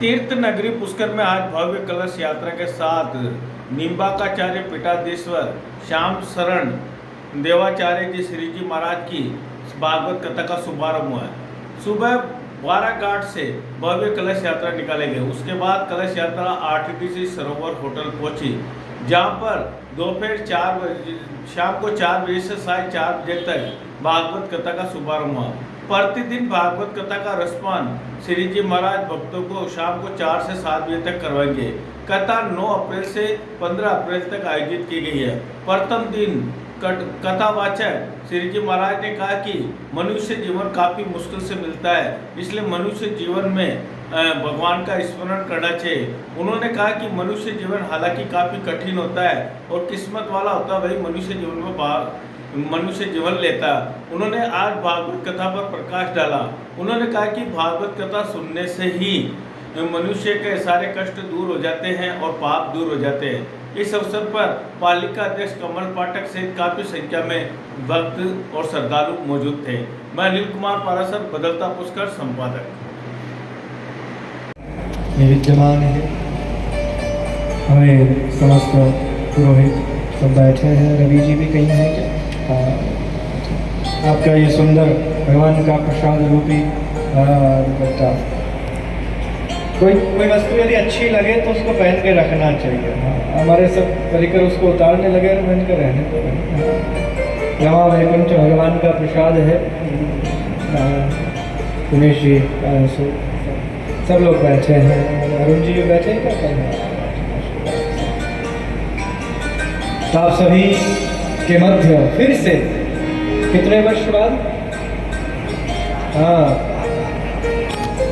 तीर्थ नगरी पुष्कर में आज भव्य कलश यात्रा के साथ निम्बाकाचार्य पीठाधीश्वर श्याम शरण देवाचार्य जी श्री जी महाराज की भागवत कथा का शुभारंभ हुआ है। सुबह 12 घाट से भव्य कलश यात्रा निकाले गए। उसके बाद कलश यात्रा आरटीसी सरोवर होटल पहुंची, जहां पर दोपहर 4 बजे शाम को 4 बजे से 4:30 बजे तक भागवत कथा का शुभारंभ हुआ। प्रतिदिन भागवत कथा का रसपान श्री जी महाराज भक्तों को शाम को 4 से 7 बजे तक करवाएंगे। कथा 9 अप्रैल से 15 अप्रैल तक आयोजित की गई है। प्रथम दिन कथावाचक श्री जी महाराज ने कहा कि मनुष्य जीवन काफ़ी मुश्किल से मिलता है, इसलिए मनुष्य जीवन में भगवान का स्मरण करना चाहिए। उन्होंने कहा कि मनुष्य जीवन हालांकि काफ़ी कठिन होता है और किस्मत वाला होता है वही मनुष्य जीवन में मनुष्य जीवन लेता। उन्होंने आज भागवत कथा पर प्रकाश डाला। उन्होंने कहा कि भागवत कथा सुनने से ही मनुष्य के सारे कष्ट दूर हो जाते हैं और पाप दूर हो जाते हैं। इस अवसर पर पालिका अध्यक्ष कमल पाठक सहित काफ़ी संख्या में भक्त और श्रद्धालु मौजूद थे। मैं अनिल कुमार पारासर, बदलता पुष्कर संपादक। विद्यमान है, हमें समस्त पुरोहित सब बैठे हैं, रवि जी भी कहीं हैं क्या? आपका ये सुंदर भगवान का प्रसाद रूपी दुपट्टा, कोई वस्तु यदि अच्छी लगे तो उसको पहन के रखना चाहिए। हमारे सब परिकर उसको उतारने लगे और पहन के रहने को। रमा वैकुंठ भगवान का प्रसाद है। उमेश जी सब लोग बैठे हैं, अरुण जी बैठे हैं क्या? तो आप सभी के मध्य फिर से कितने वर्ष बाद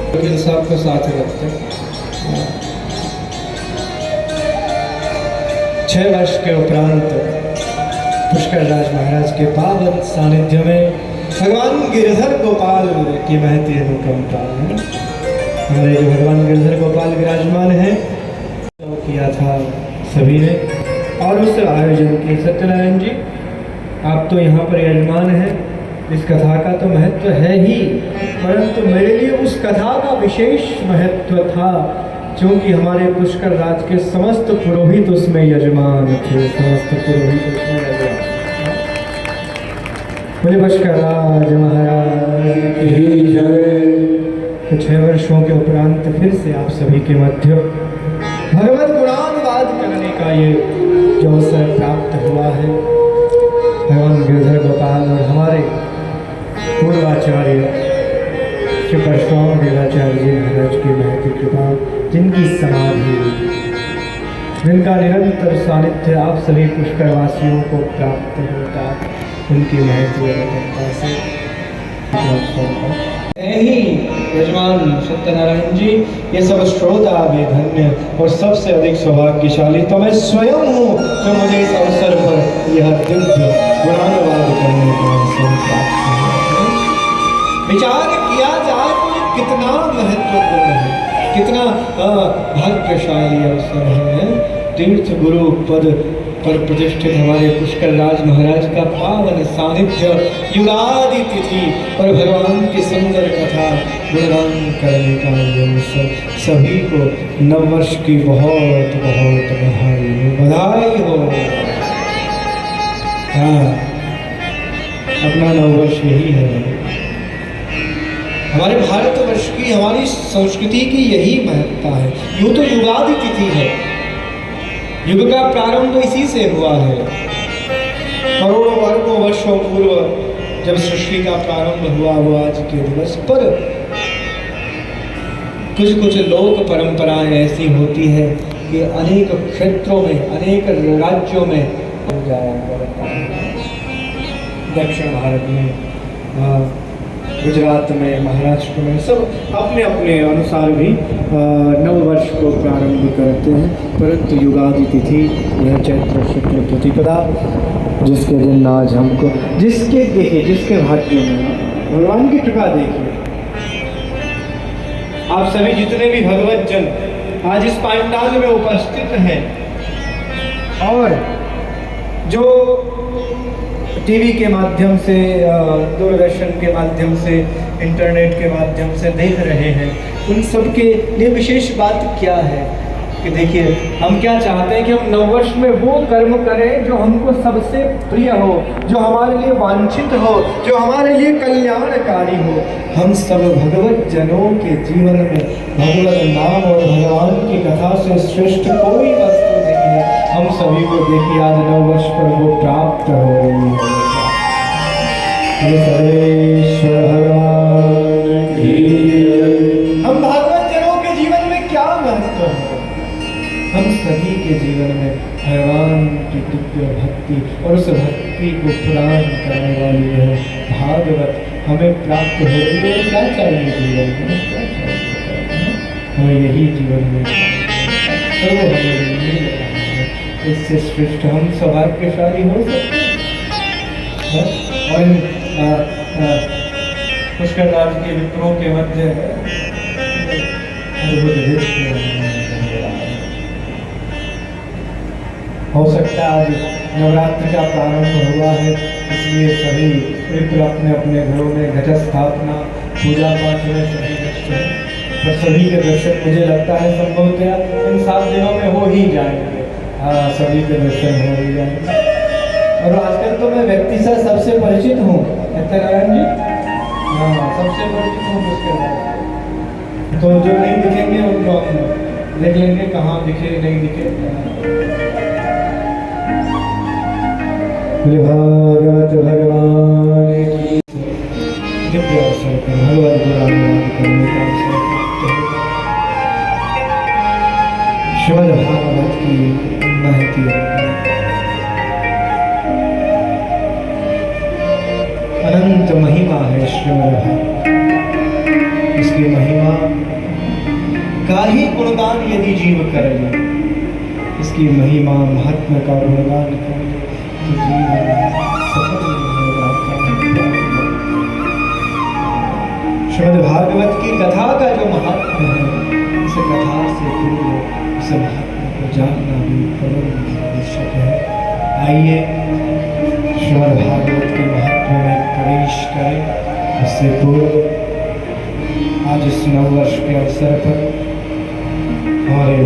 वकील साहब को साथ रखते 6 वर्ष के उपरांत पुष्कर राज महाराज के पावन सानिध्य में भगवान गिरधर गोपाल की महती अनुकंपा है। हमारे जो भगवान गिरधर गोपाल विराजमान हैं किया था सभी ने, और उस आयोजन की सत्यनारायण जी आप तो यहाँ पर यजमान हैं। इस कथा का तो महत्व है ही, परंतु मेरे लिए उस कथा का विशेष महत्व था क्योंकि हमारे पुष्कर राज के समस्त पुरोहित उसमें यजमान थे। समस्त पुरोहित उसमें यजमान। बोले पुष्कर राज महाराज की जय। 6 वर्षों के उपरांत फिर से आप सभी के मध्य भगवत गुणानुवाद करने का ये जो अवसर प्राप्त हुआ है। भगवान गिरधर गोपाल और हमारे पूर्वाचार्य श्री परशुराम देवाचार्य जी महाराज की महती कृपा, जिनकी समाधि, जिनका निरंतर सानिध्य आप सभी पुष्करवासियों को प्राप्त होता, उनकी महती अनुकंपा से ही यजमान सत्यनारायण जी, ये सब श्रोता भी धन्य और सबसे अधिक सौभाग्यशाली तो मैं स्वयं हूँ जो मुझे इस अवसर पर यह दिव्य गुणानुवाद करने का अवसर प्राप्त हुआ। विचार किया जाए तो ये कितना महत्वपूर्ण है, कितना भाग्यशाली अवसर है। तीर्थ गुरु पद पर प्रतिष्ठित हमारे पुष्कर राज महाराज का पावन सानिध्य, युगादि तिथि और भगवान की सुंदर कथा गुणगान करने का अवसर, सभी को नववर्ष की बहुत बहुत बधाई हो। हाँ, अपना नववर्ष यही है। हमारे भारतवर्ष की, हमारी संस्कृति की यही महत्ता है। यूँ तो युगादि तिथि है, युग का प्रारंभ इसी से हुआ है। करोड़ों वर्गों वर्षों पूर्व जब सृष्टि का प्रारंभ हुआ वो आज के दिवस पर, कुछ लोक परंपराएं ऐसी होती है कि अनेक क्षेत्रों में, अनेक राज्यों में जाया करता है। दक्षिण भारत में, गुजरात में, महाराष्ट्र में सब अपने अपने अनुसार भी नववर्ष को प्रारंभ करते हैं, परंतु युगादि तिथि यह चैत्र शुक्ल प्रतिपदा, जिसके दिन आज हमको, जिसके देखिए, जिसके भाग्य में भगवान की कृपा देखिए, आप सभी जितने भी भगवत जन आज इस पांडाल में उपस्थित हैं और जो टीवी के माध्यम से, दूरदर्शन के माध्यम से, इंटरनेट के माध्यम से देख रहे हैं, उन सब के लिए विशेष बात क्या है कि देखिए, हम क्या चाहते हैं कि हम नववर्ष में वो कर्म करें जो हमको सबसे प्रिय हो, जो हमारे लिए वांछित हो, जो हमारे लिए कल्याणकारी हो। हम सब भगवत जनों के जीवन में भगवत नाम और भगवान की कथा से श्रेष्ठ कोई वस्तु नहीं है। हम सभी को देखिए आज नववर्ष पर वो प्राप्त हो रही है। ये सर्वेश्वर भगवान की जय। हम भागवत जनों के जीवन में क्या महत्व है? हम सभी के जीवन में भगवान की दिव्य भक्ति और उस भक्ति को प्रदान करने वाली है भागवत हमें प्राप्त हो रही है। क्या चाहिए जीवन में? क्या चाहिए? हमें यही जीवन में तो वो हमें मिल रहा है। इससे श्रेष्ठ हम सौभाग्यशाली हो सकते हैं। और पुष्कर राज के मित्रों के मध्य हो सकता है आज नवरात्र का प्रारंभ हुआ है, इसलिए सभी मित्र अपने अपने घरों में घट स्थापना पूजा पाठ में सभी व्यस्त हैं। पर सभी के दर्शन मुझे लगता है संभवतः इन 7 दिनों में हो ही जाएंगे। हाँ, सभी के दर्शन हो ही जाएंगे। और आजकल तो मैं व्यक्ति से सबसे परिचित हूँ, सत्यनारायण जी। हाँ, सबसे परिचित हूँ पुष्कर राज। तो जो नहीं दिखेंगे उनको हम देख लेंगे, कहाँ दिखे नहीं दिखे। भागवत भगवान की दिव्य अवसर पर भगवत गुणानुवाद करने का अवसर प्राप्त होगा। श्रीमद् भागवत की महती अनंत महिमा है श्रीमद् भागवत। इसकी महिमा का ही गुणगान यदि जीव कर ले, इसकी महिमा महात्मा का गुणगान कर ले तो जीवन सफल हो जाता है। श्रीमद् भागवत की कथा का जो महात्मा है, इस कथा से पूर्व उस महात्मा को जानना भी परम आवश्यक है। आइए श्रीमद् भागवत के महत्व में प्रवेश करें। उससे पूर्व आज इस नववर्ष के अवसर पर हमारे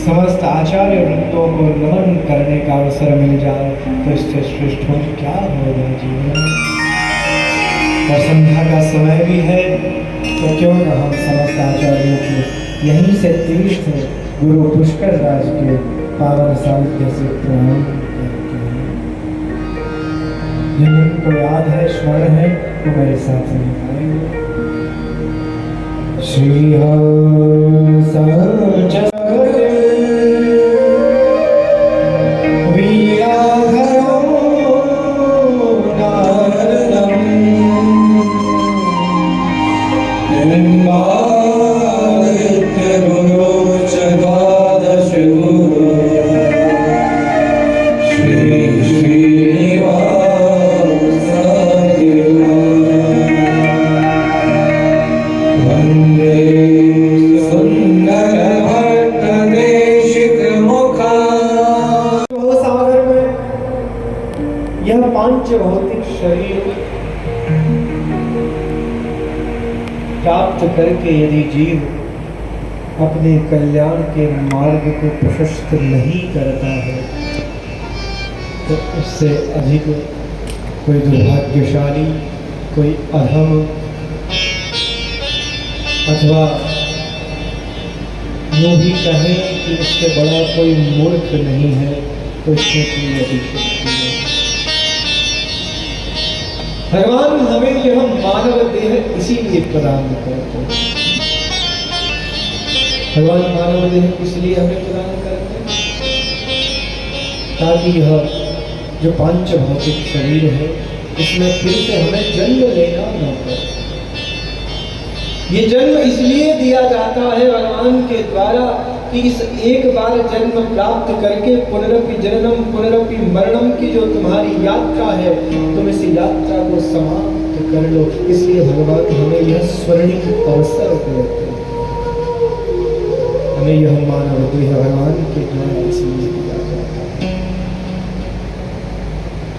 समस्त आचार्य वृंदों को नमन करने का अवसर मिल जाए तो इससे श्रेष्ठ हो क्या होगा जीवन में। और संध्या का समय भी है तो क्यों न हम समस्त आचार्यों के यहीं से तीर्थ गुरु पुष्कर राज के पावन साहित्य से प्रणाम करते हैं। जिनको याद है, स्मरण है, वो मेरे साथ में गाएंगे। श्री हरि साच भौतिक शरीर प्राप्त करके यदि जीव अपने कल्याण के मार्ग को प्रशस्त नहीं करता है तो उससे अधिक कोई दुर्भाग्यशाली, कोई अधम अथवा यूँ भी कहें कि उससे बड़ा कोई मूर्ख नहीं है। तो इसमें कोई अतिशयोक्ति नहीं। भगवान हमें यह मानव देह इसीलिए प्रदान करते हैं। भगवान मानव देह इसलिए हमें प्रदान करते हैं ताकि यह जो पांच भौतिक शरीर है इसमें फिर से हमें जन्म लेना न पड़े। ये जन्म इसलिए दिया जाता है भगवान के द्वारा कि इस एक बार जन्म प्राप्त करके पुनरपि जननम पुनरपि मरणम की जो तुम्हारी यात्रा है तुम इस यात्रा को समाप्त कर लो। इसलिए भगवान हमें यह स्वर्णिम अवसर देते हैं। हमें यह मानव देह भगवान के द्वारा इसलिए दिया जाता है।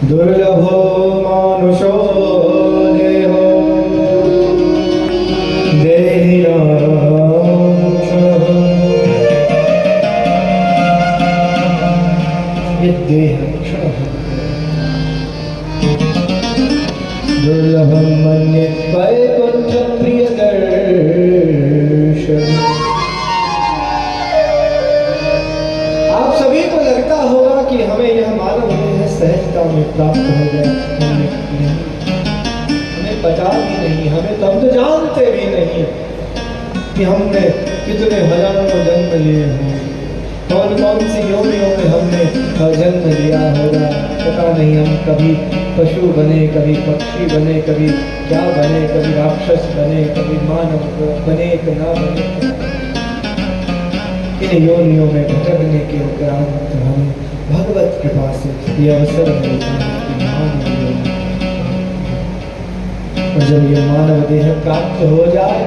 दुर्लभो मानुषो देहो देहिराक्षः। ये देह क्षणः दुर्लभं मन्ये वैकुंठ प्रियदर्शन। आप सभी को लगता होगा कि हमें यह मालूम है सहजता में प्राप्त हो गया, हमें पता भी नहीं, हमें तो हम तो जानते भी नहीं कि हमने कितने हजारों जन्म लिए हैं, कौन कौन सी योनियों में हमने जन्म लिया होगा, पता नहीं। हम कभी पशु बने, कभी पक्षी बने, कभी क्या बने, कभी राक्षस बने, कभी मानव बने कि ना बने। इन योनियों में भटकने के उपरांत हमें भगवत कृपा से ये अवसर मिलता है कि मानव योनि, और जब ये मानव देह प्राप्त हो जाए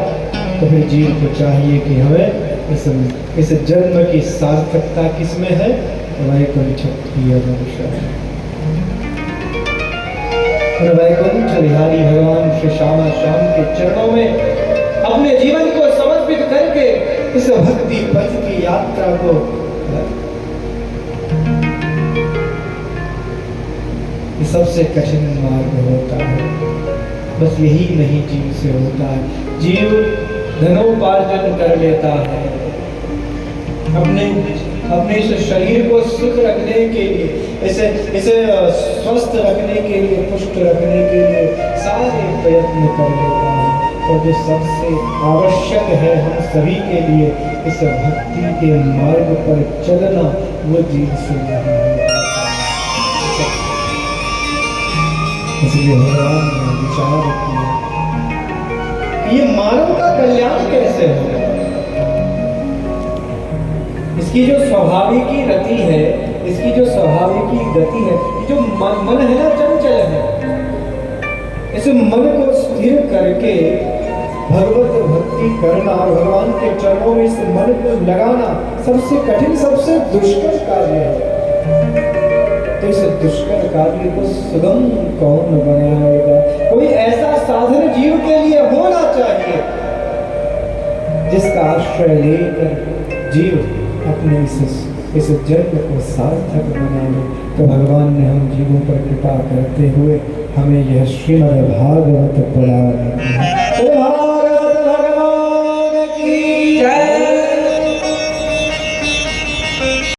तो फिर जीव को चाहिए कि हमें इस जन्म की सार्थकता किसमें है? वैकुंठ प्रियदर्शन। और वैकुंठ बिहारी भगवान श्री श्यामा श्याम के चरणों में अपने जीवन को समर्पित करके इस भक्ति पथ की यात्रा को ये सबसे कठिन मार्ग होता है। बस यही नहीं जीव से होता है। जीव धनोपार्जन कर लेता है, अपने इस शरीर को सुख रखने के लिए, इसे स्वस्थ रखने के लिए, पुष्ट रखने के लिए सारे प्रयत्न कर लेता है। और जो सबसे आवश्यक है हम सभी के लिए, इस भक्ति के मार्ग पर चलना, वो जीव से नहीं है। इसलिए भगवान ने विचार किया ये मानव का कल्याण कैसे होगा। इसकी जो स्वाभाविकी रति है, इसकी जो स्वाभाविकी गति है, जो मन है ना, चंचल है, इस मन को स्थिर करके भगवत भक्ति करना और भगवान के चरणों में इस मन को लगाना सबसे कठिन, सबसे दुष्कर कार्य है। तो इस दुष्कर कार्य को सुगम कौन बनाएगा? कोई ऐसा साधन जीव के लिए होना चाहिए जिसका आश्रय लेकर जीव अपने इस जन्म को सार्थक बनाए। तो भगवान ने हम जीवों पर कृपा करते हुए हमें यह श्रीमद् भागवत पढ़ा।